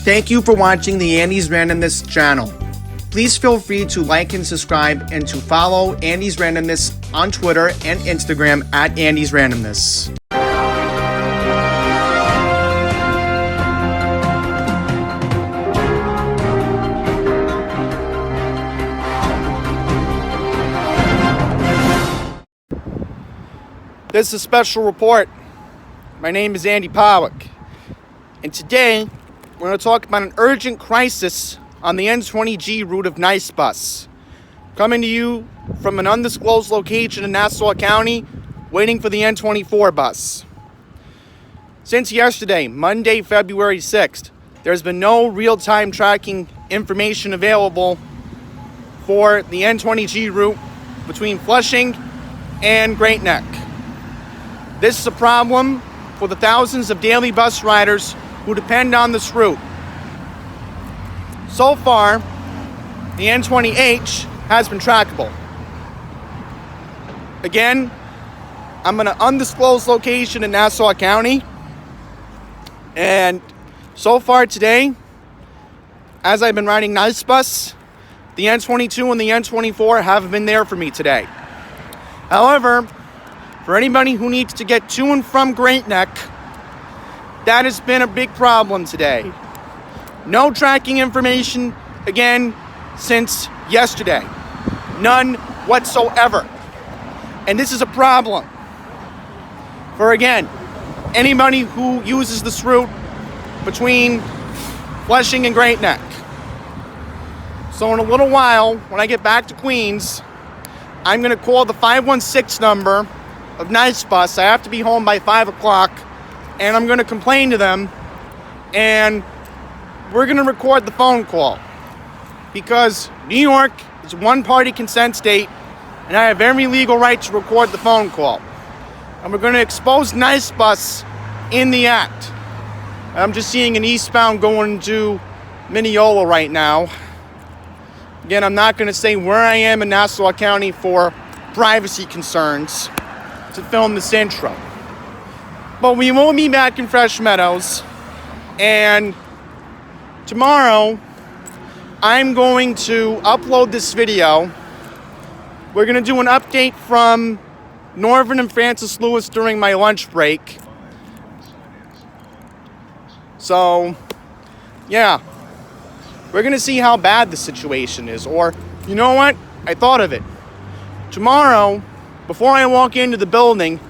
Thank you for watching the Andy's Randomness channel. Please feel free to like and subscribe and to follow Andy's Randomness on Twitter and Instagram at Andy's Randomness. This is a special report. My name is Andy Powick, and today we're going to talk about an urgent crisis on the N20G route of Nice Bus. Coming to you from an undisclosed location in Nassau County, waiting for the N24 bus. Since yesterday, Monday, February 6th, there's been no real-time tracking information available for the N20G route between Flushing and Great Neck. This is a problem for the thousands of daily bus riders who depend on this route. So far, the N20H has been trackable. Again, I'm in an undisclosed location in Nassau County, and so far today, as I've been riding Nice Bus, the N22 and the N24 haven't been there for me today. However, for anybody who needs to get to and from Great Neck, that has been a big problem today. No tracking information, again, since yesterday. None whatsoever. And this is a problem for, again, anybody who uses this route between Flushing and Great Neck. So in a little while, when I get back to Queens, I'm going to call the 516 number of Nice Bus. I have to be home by 5 o'clock, and I'm going to complain to them, and we're going to record the phone call, because New York is a one-party consent state, and I have every legal right to record the phone call. And we're going to expose Nice Bus in the act. I'm just seeing an eastbound going to Mineola right now. Again, I'm not going to say where I am in Nassau County for privacy concerns to film this intro. But we will be back in Fresh Meadows, and tomorrow I'm going to upload this video. We're going to do an update from Northern and Francis Lewis during my lunch break. So, yeah, we're going to see how bad the situation is. Or, you know what? I thought of it. Tomorrow, before I walk into the building,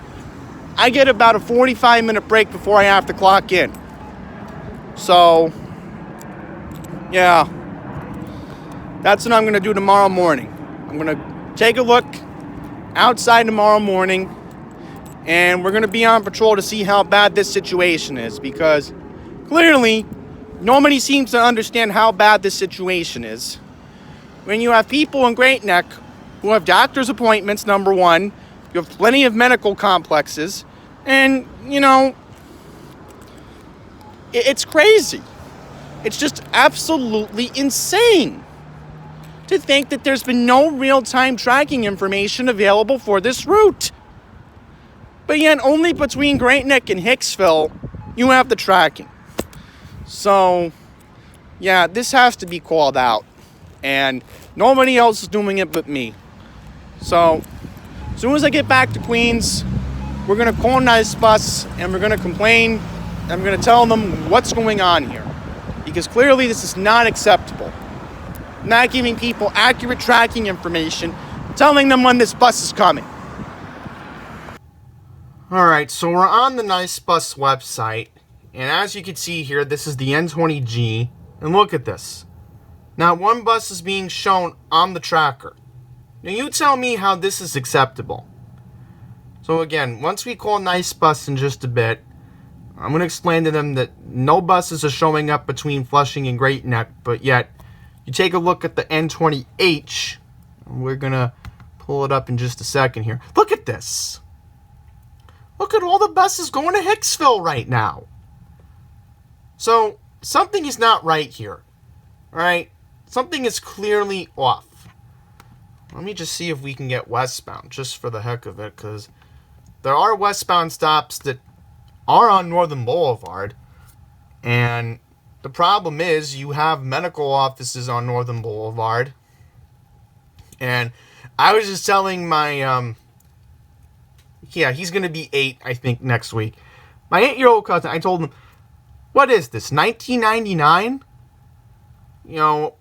I get about a 45-minute break before I have to clock in. So, yeah, that's what I'm going to do tomorrow morning. I'm going to take a look outside tomorrow morning, and we're going to be on patrol to see how bad this situation is, because clearly nobody seems to understand how bad this situation is. When you have people in Great Neck who have doctor's appointments, number one, you have plenty of medical complexes, and, you know, it's crazy. It's just absolutely insane to think that there's been no real-time tracking information available for this route. But yet, only between Great Neck and Hicksville, you have the tracking. So, yeah, this has to be called out. And nobody else is doing it but me. So, as soon as I get back to Queens, we're going to call Nice Bus, and we're going to complain, and I'm going to tell them what's going on here. Because clearly this is not acceptable. Not giving people accurate tracking information, telling them when this bus is coming. Alright, so we're on the Nice Bus website, and as you can see here, this is the N20G, and look at this. Not one bus is being shown on the tracker. Now you tell me how this is acceptable. So again, once we call Nice Bus in just a bit, I'm going to explain to them that no buses are showing up between Flushing and Great Neck, but yet you take a look at the N20H, and we're going to pull it up in just a second here. Look at this. Look at all the buses going to Hicksville right now. So something is not right here. All right? Something is clearly off. Let me just see if we can get westbound, just for the heck of it, because there are westbound stops that are on Northern Boulevard, and the problem is you have medical offices on Northern Boulevard. And I was just telling my, he's going to be 8, I think, next week. My 8-year-old cousin, I told him, what is this, 1999? You know,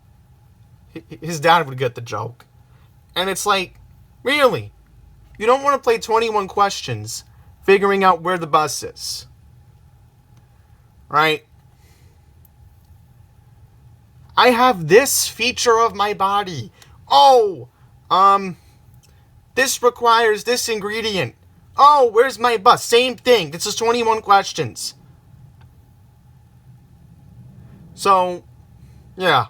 his dad would get the joke. And it's like, really? You don't want to play 21 questions figuring out where the bus is. Right? I have this feature of my body. Oh, this requires this ingredient. Oh, where's my bus? Same thing. This is 21 questions. So, yeah.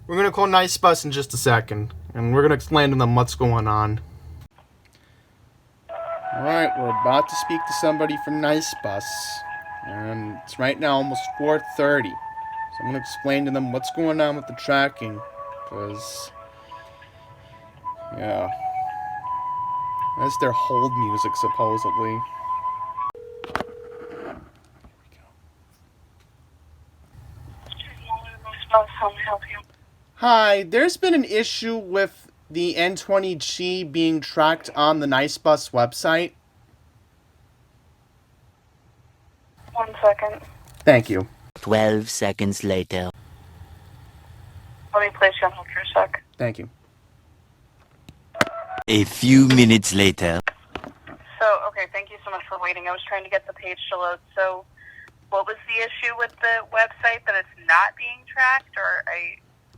We're going to call Nice Bus in just a second. And we're going to explain to them what's going on. Alright, we're about to speak to somebody from Nice Bus. And it's right now almost 4:30. So I'm going to explain to them what's going on with the tracking. Because, yeah. That's their hold music, supposedly. How may I help you? Hi, there's been an issue with the N20G being tracked on the Nice Bus website. 1 second. Thank you. 12 seconds later. Let me place you on hold for a sec. Thank you. A few minutes later. So, okay, thank you so much for waiting. I was trying to get the page to load. So, what was the issue with the website, that it's not being tracked, or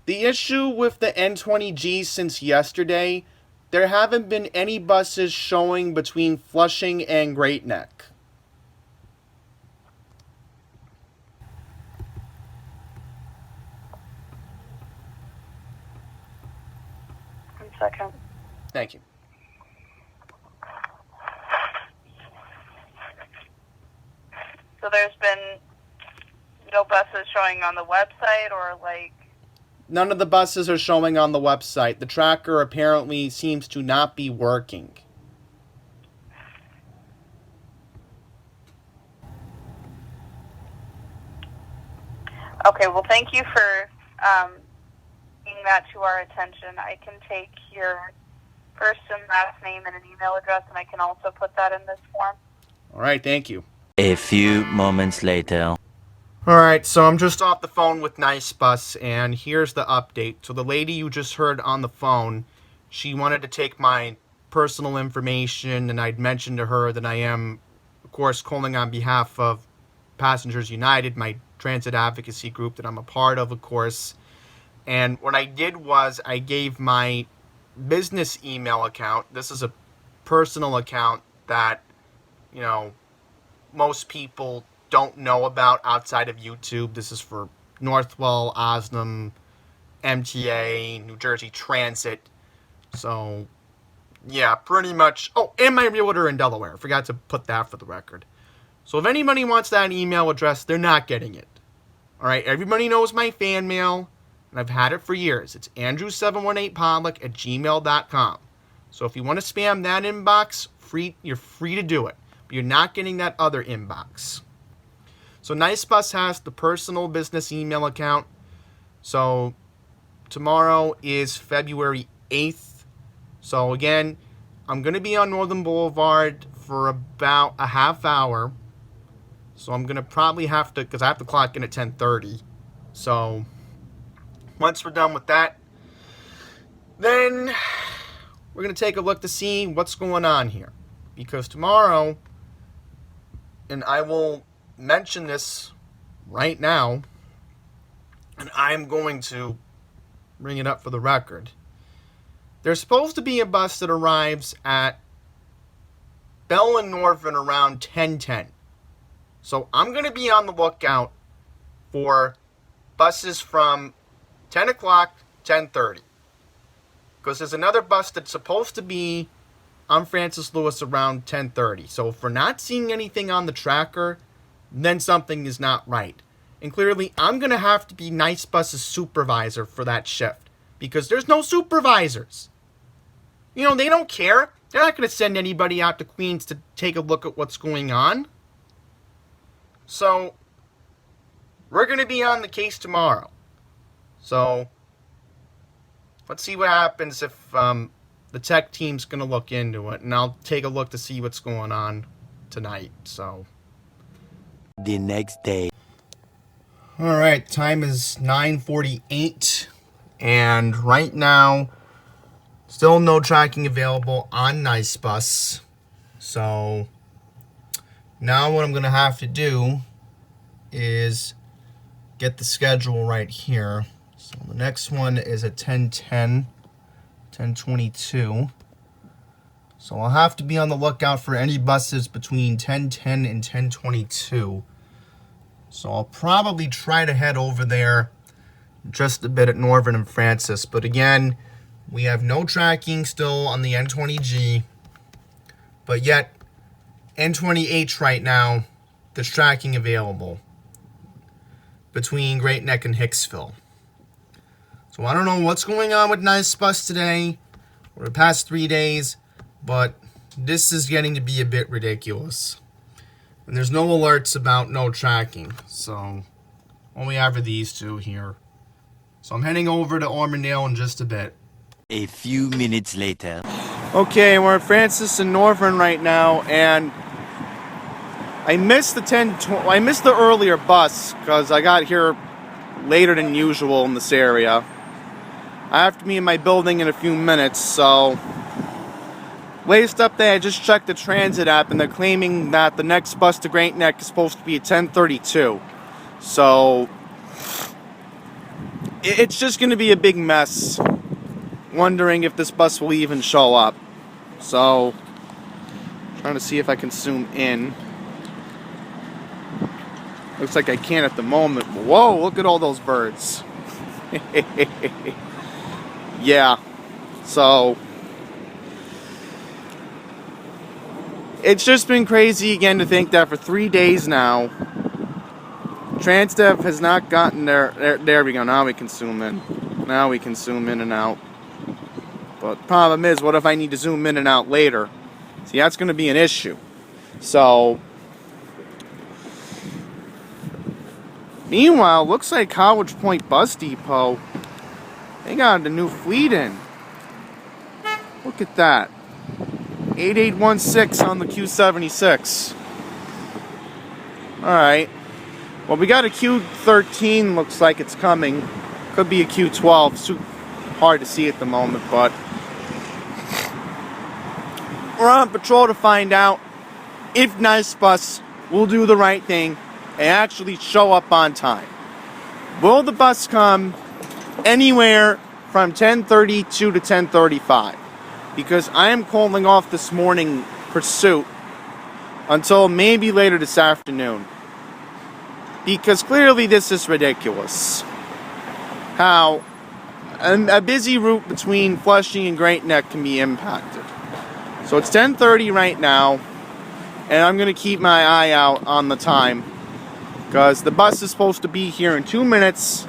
The issue with the N20G since yesterday, there haven't been any buses showing between Flushing and Great Neck. One second. Thank you. So there's been no buses showing on the website, or None of the buses are showing on the website. The tracker apparently seems to not be working. Okay, well, thank you for bringing that to our attention. I can take your first and last name and an email address, and I can also put that in this form. All right, thank you. A few moments later. Alright, so I'm just off the phone with Nice Bus, and here's the update. So the lady you just heard on the phone, she wanted to take my personal information, and I'd mentioned to her that I am, of course, calling on behalf of Passengers United, my transit advocacy group that I'm a part of course. And what I did was I gave my business email account. This is a personal account that, you know, most people don't know about outside of YouTube. This is for Northwell, Osnum, MTA, New Jersey Transit. So, yeah, pretty much. Oh, and my realtor in Delaware. Forgot to put that for the record. So if anybody wants that email address, they're not getting it. Alright, everybody knows my fan mail, and I've had it for years. It's andrew718podlick@gmail.com. So if you want to spam that inbox, you're free to do it. But you're not getting that other inbox. So Nice Bus has the personal business email account. So tomorrow is February 8th. So again, I'm going to be on Northern Boulevard for about a half hour. So I'm going to probably have to, because I have to clock in at 10:30. So once we're done with that, then we're going to take a look to see what's going on here. Because tomorrow, and I will mention this right now, and I'm going to bring it up for the record. There's supposed to be a bus that arrives at Bell and Northern around 10:10. So I'm going to be on the lookout for buses from 10 o'clock, 10:30. Because there's another bus that's supposed to be on Francis Lewis around 10:30. So if we're not seeing anything on the tracker, then something is not right. And clearly, I'm going to have to be Nice Bus's supervisor for that shift. Because there's no supervisors. You know, they don't care. They're not going to send anybody out to Queens to take a look at what's going on. So, we're going to be on the case tomorrow. So let's see what happens if the tech team's going to look into it, and I'll take a look to see what's going on tonight. So The next day. all right, time is 9:48, and right now still no tracking available on Nice Bus. So now what I'm going to have to do is get the schedule right here. So the next one is at 10:10, 10:22. So I'll have to be on the lookout for any buses between 10:10 and 10:22. So I'll probably try to head over there just a bit at Northern and Francis. But again, we have no tracking still on the N20G. But yet, N20H right now, there's tracking available between Great Neck and Hicksville. So I don't know what's going on with Nice Bus today or the past 3 days, but this is getting to be a bit ridiculous. And there's no alerts about no tracking. So all we have are these two here. So I'm heading over to Ormondale in just a bit. A few minutes later. Okay, we're at Francis and Northern right now, and I missed the earlier bus because I got here later than usual in this area. I have to be in my building in a few minutes, so latest update, I just checked the transit app, and they're claiming that the next bus to Great Neck is supposed to be at 10:32. So it's just going to be a big mess, wondering if this bus will even show up. So trying to see if I can zoom in. Looks like I can't at the moment. Whoa, look at all those birds. Yeah, so it's just been crazy again to think that for 3 days now, Transdev has not gotten there we go, now we can zoom in. Now we can zoom in and out. But the problem is, what if I need to zoom in and out later? See, that's going to be an issue. So meanwhile, looks like College Point Bus Depot, they got a new fleet in. Look at that. 8816 on the Q76. Alright. Well, we got a Q13, looks like it's coming. Could be a Q12. It's hard to see at the moment, but we're on patrol to find out if Nice Bus will do the right thing and actually show up on time. Will the bus come anywhere from 10:32 to 10:35? Because I am calling off this morning pursuit until maybe later this afternoon. Because clearly this is ridiculous. How a busy route between Flushing and Great Neck can be impacted. So it's 10:30 right now, and I'm going to keep my eye out on the time, because the bus is supposed to be here in 2 minutes.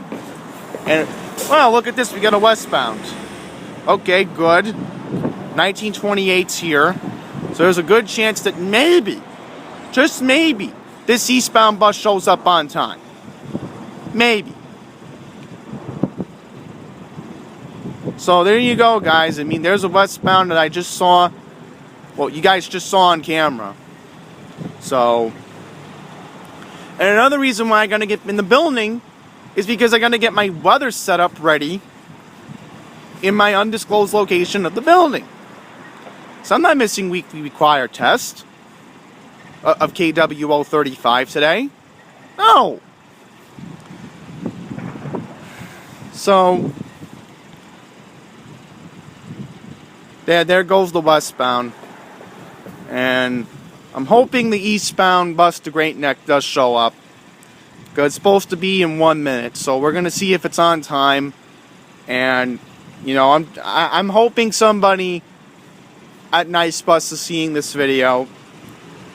And, well, look at this, we got a westbound. Okay, good. 1928's here. So there's a good chance that maybe, just maybe, this eastbound bus shows up on time. Maybe. So there you go, guys. I mean, there's a westbound that I just saw. Well, you guys just saw on camera. So, and another reason why I'm going to get in the building is because I'm going to get my weather setup ready in my undisclosed location of the building. So I'm not missing weekly required test of KWO 35 today. No. So there goes the westbound. And I'm hoping the eastbound bus to Great Neck does show up, because it's supposed to be in 1 minute. So we're gonna see if it's on time. And you know, I'm hoping somebody at Nice Bus is seeing this video.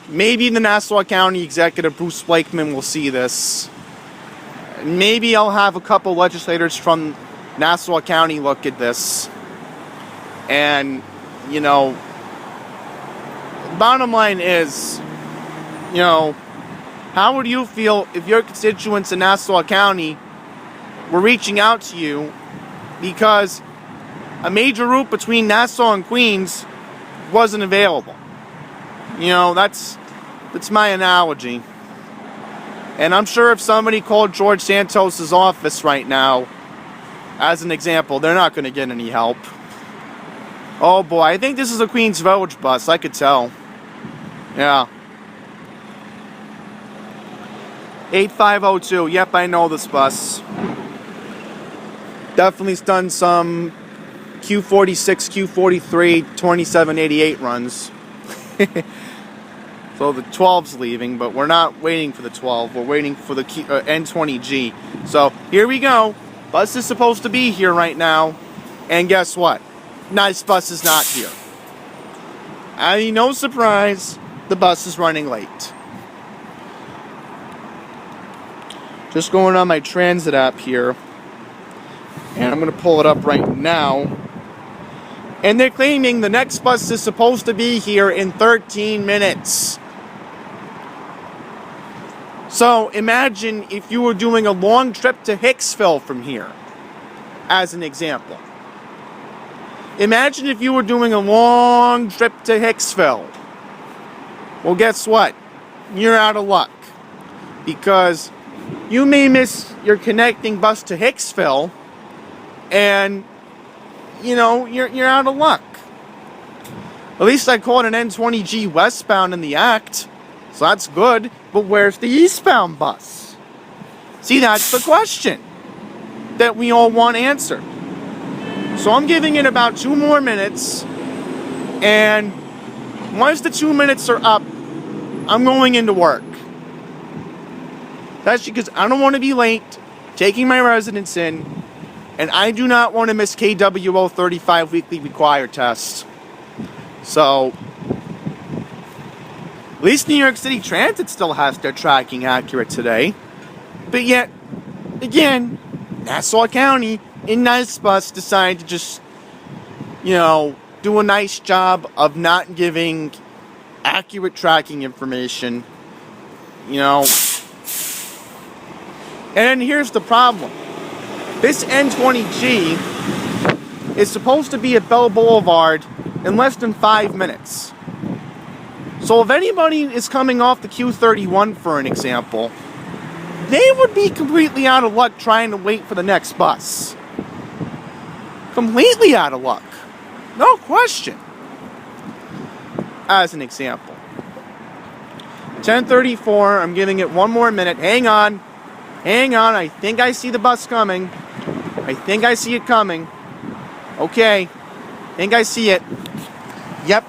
Maybe the Nassau County Executive Bruce Blakeman will see this. Maybe I'll have a couple legislators from Nassau County look at this. And you know, bottom line is, you know, How would you feel if your constituents in Nassau County were reaching out to you because a major route between Nassau and Queens wasn't available? You know, that's my analogy. And I'm sure if somebody called George Santos's office right now, as an example, they're not going to get any help. Oh boy, I think this is a Queens Village bus, I could tell. Yeah. 8502, yep, I know this bus. Definitely done some Q46, Q43, 2788 runs. So the 12's leaving, but we're not waiting for the 12. We're waiting for the N20G. So here we go. Bus is supposed to be here right now. And guess what? Nice bus is not here. I mean, no surprise, the bus is running late. Just going on my transit app here. And I'm going to pull it up right now. And they're claiming the next bus is supposed to be here in 13 minutes. So imagine if you were doing a long trip to Hicksville from here, as an example. Imagine if you were doing a long trip to Hicksville. Well, guess what? You're out of luck. Because you may miss your connecting bus to Hicksville, and, you know, you're out of luck. At least I caught an N20G westbound in the act, so that's good. But where's the eastbound bus? See, that's the question that we all want answered. So I'm giving it about 2 more minutes, and once the 2 minutes are up, I'm going into work. That's because I don't want to be late taking my residents in, and I do not want to miss KWO 35 weekly required tests. So, at least New York City Transit still has their tracking accurate today. But yet, again, Nassau County in Nice Bus decided to just, you know, do a nice job of not giving accurate tracking information. You know. And here's the problem. This N20G is supposed to be at Bell Boulevard in less than 5 minutes. So if anybody is coming off the Q31, for an example, they would be completely out of luck trying to wait for the next bus. Completely out of luck. No question. As an example. 10:34, I'm giving it 1 more minute. Hang on, I think I see the bus coming. I think I see it coming. Okay, I think I see it. Yep.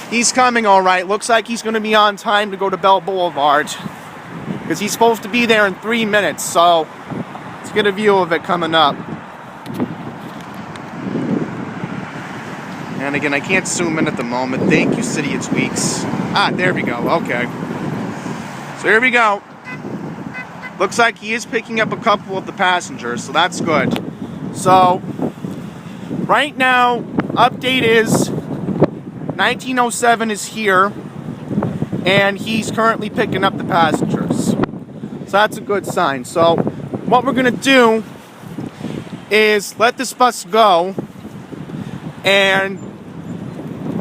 He's coming all right. Looks like he's going to be on time to go to Bell Boulevard. Because he's supposed to be there in 3 minutes, so let's get a view of it coming up. And again, I can't zoom in at the moment. Thank you, City of Tweaks. Ah, there we go. Okay. So here we go. Looks like he is picking up a couple of the passengers, so that's good. So, right now, update is 1907 is here, and he's currently picking up the passengers. So that's a good sign. So, what we're going to do is let this bus go, and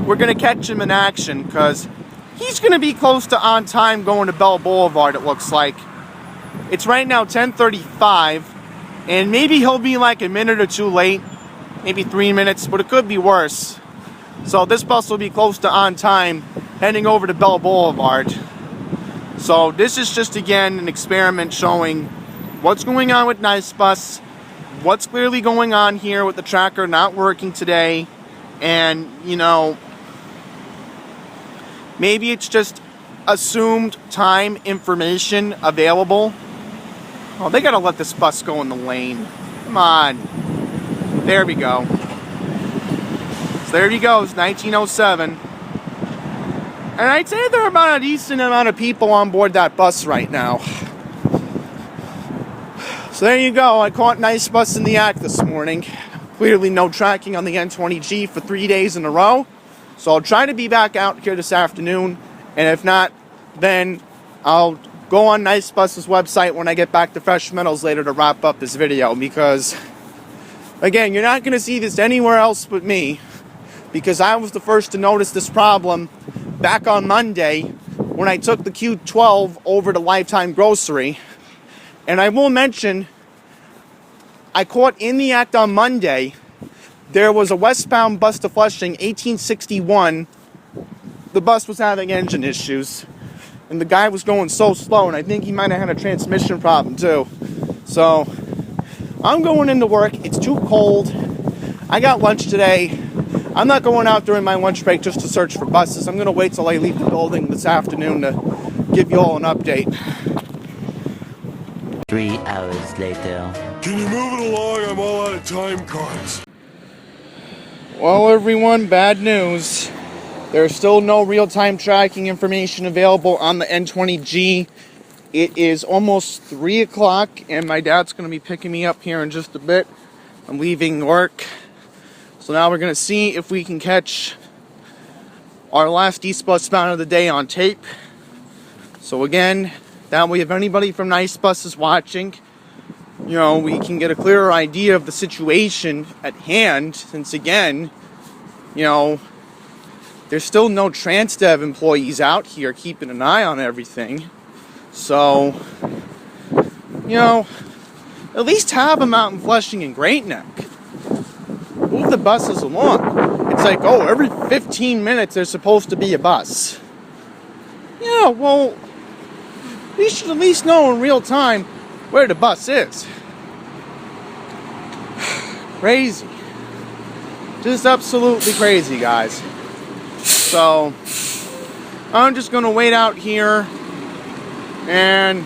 we're going to catch him in action, because he's going to be close to on time going to Bell Boulevard, it looks like. It's right now 10:35, and maybe he'll be like a minute or two late, maybe 3 minutes, but it could be worse. So this bus will be close to on time, heading over to Bell Boulevard. So this is just, again, an experiment showing what's going on with Nice Bus, what's clearly going on here with the tracker not working today, and, you know, maybe it's just assumed time information available. Oh, they gotta let this bus go in the lane. Come on. There we go. So there he goes, 1907. And I'd say there are about a decent amount of people on board that bus right now. So there you go. I caught Nice Bus in the act this morning. Clearly no tracking on the N20G for 3 days in a row. So I'll try to be back out here this afternoon. And if not, then I'll go on Nice Bus's website when I get back to Fresh Metals later to wrap up this video, because, again, you're not going to see this anywhere else but me, because I was the first to notice this problem back on Monday when I took the Q12 over to Lifetime Grocery. And I will mention, I caught in the act on Monday, there was a westbound bus to Flushing, 1861. The bus was having engine issues, and the guy was going so slow, and I think he might have had a transmission problem too. So, I'm going into work. It's too cold. I got lunch today. I'm not going out during my lunch break just to search for buses. I'm going to wait till I leave the building this afternoon to give you all an update. 3 hours later. Can you move it along? I'm all out of time cards. Well, everyone, bad news. There's still no real-time tracking information available on the N20G. It is almost 3 o'clock, and my dad's going to be picking me up here in just a bit. I'm leaving work. So now we're going to see if we can catch our last East Bus bound of the day on tape. So again, that way if anybody from Nice Bus is watching, we can get a clearer idea of the situation at hand, since again, there's still no TransDev employees out here keeping an eye on everything. So, at least have them out in Flushing and Great Neck. Move the buses along. It's like, every 15 minutes there's supposed to be a bus. Yeah, well, we should at least know in real time where the bus is. Crazy. Just absolutely crazy, guys. So, I'm just going to wait out here, and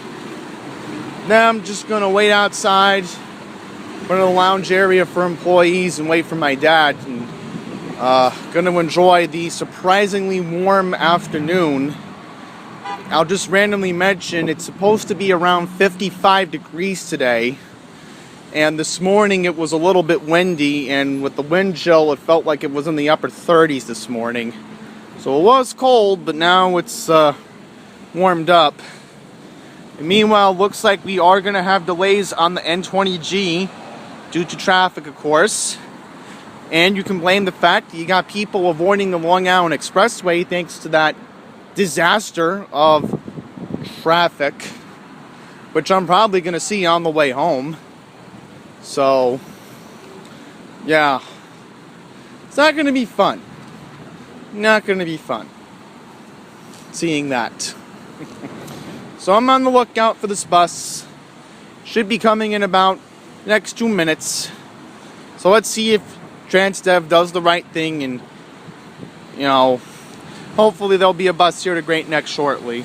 then I'm just going to wait outside in the lounge area for employees and wait for my dad, and going to enjoy the surprisingly warm afternoon. I'll just randomly mention it's supposed to be around 55 degrees today, and this morning it was a little bit windy, and with the wind chill it felt like it was in the upper 30s this morning. So it was cold, but now it's warmed up. And meanwhile, looks like we are going to have delays on the N20G due to traffic, of course. And you can blame the fact that you got people avoiding the Long Island Expressway thanks to that disaster of traffic, which I'm probably going to see on the way home. So, yeah. It's not going to be fun. Not going to be fun seeing that. So I'm on the lookout for this bus. Should be coming in about the next 2 minutes. So let's see if TransDev does the right thing, and hopefully there'll be a bus here to Great Neck shortly.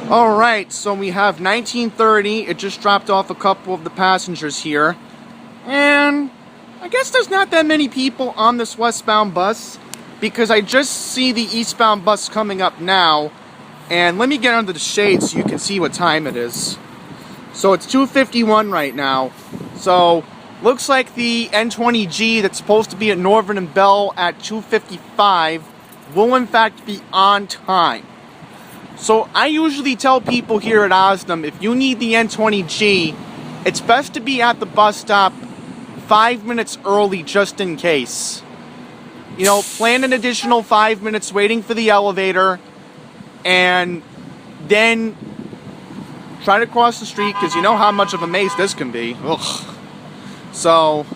Alright, so we have 1930. It just dropped off a couple of the passengers here. And I guess there's not that many people on this westbound bus, because I just see the eastbound bus coming up now. And let me get under the shade so you can see what time it is. So it's 2:51 right now. So looks like the N20G that's supposed to be at Northern and Bell at 2:55 will in fact be on time. So I usually tell people here at Osdom, if you need the N20G, it's best to be at the bus stop 5 minutes early just in case. Plan an additional 5 minutes waiting for the elevator, and then try to cross the street, because you know how much of a maze this can be. Ugh. So,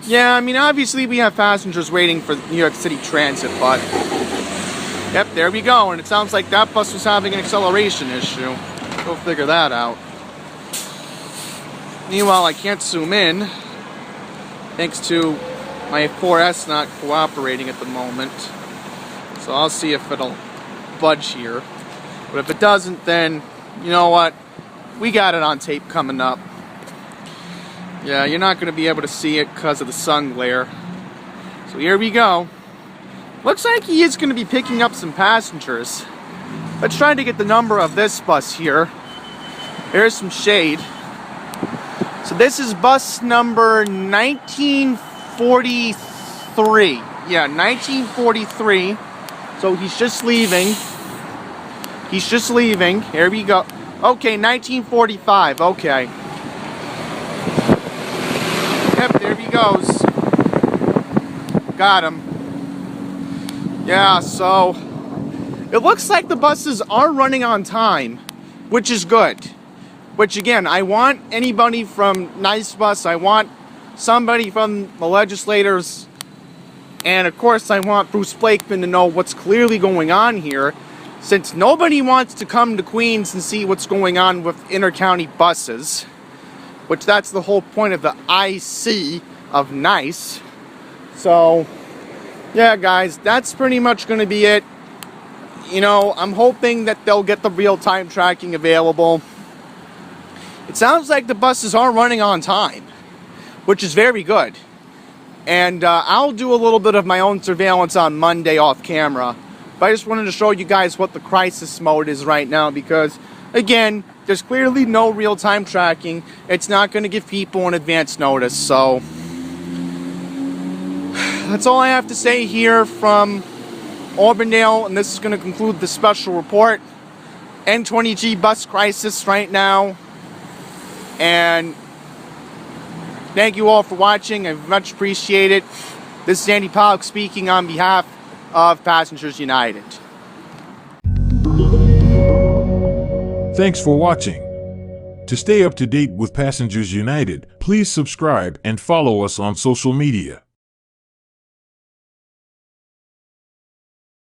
yeah, obviously we have passengers waiting for New York City Transit, but yep, there we go. And it sounds like that bus was having an acceleration issue. Go figure that out. Meanwhile, I can't zoom in thanks to my 4S not cooperating at the moment. So I'll see if it'll budge here. But if it doesn't, then you know what? We got it on tape coming up. Yeah, you're not going to be able to see it because of the sun glare. So here we go. Looks like he is going to be picking up some passengers. Let's try to get the number of this bus here. There's some shade. So this is bus number 1943. Yeah, 1943. So he's just leaving. He's just leaving. Here we go. Okay, 1945. Okay. Yep, there he goes. Got him. Yeah, so it looks like the buses are running on time, which is good. Which again, I want anybody from Nice Bus, I want somebody from the legislators, and of course I want Bruce Blakeman to know what's clearly going on here, since nobody wants to come to Queens and see what's going on with inter-county buses, which that's the whole point of the IC of Nice. So, yeah guys, that's pretty much going to be it. You know, I'm hoping that they'll get the real-time tracking available. It sounds like the buses are running on time, which is very good. And I'll do a little bit of my own surveillance on Monday off camera. But I just wanted to show you guys what the crisis mode is right now, because, again, there's clearly no real-time tracking. It's not going to give people an advance notice, so that's all I have to say here from Auburndale, and this is going to conclude the special report. N20G bus crisis right now. And thank you all for watching. I much appreciate it. This is Andy Pollock speaking on behalf of Passengers United. Thanks for watching. To stay up to date with Passengers United, please subscribe and follow us on social media.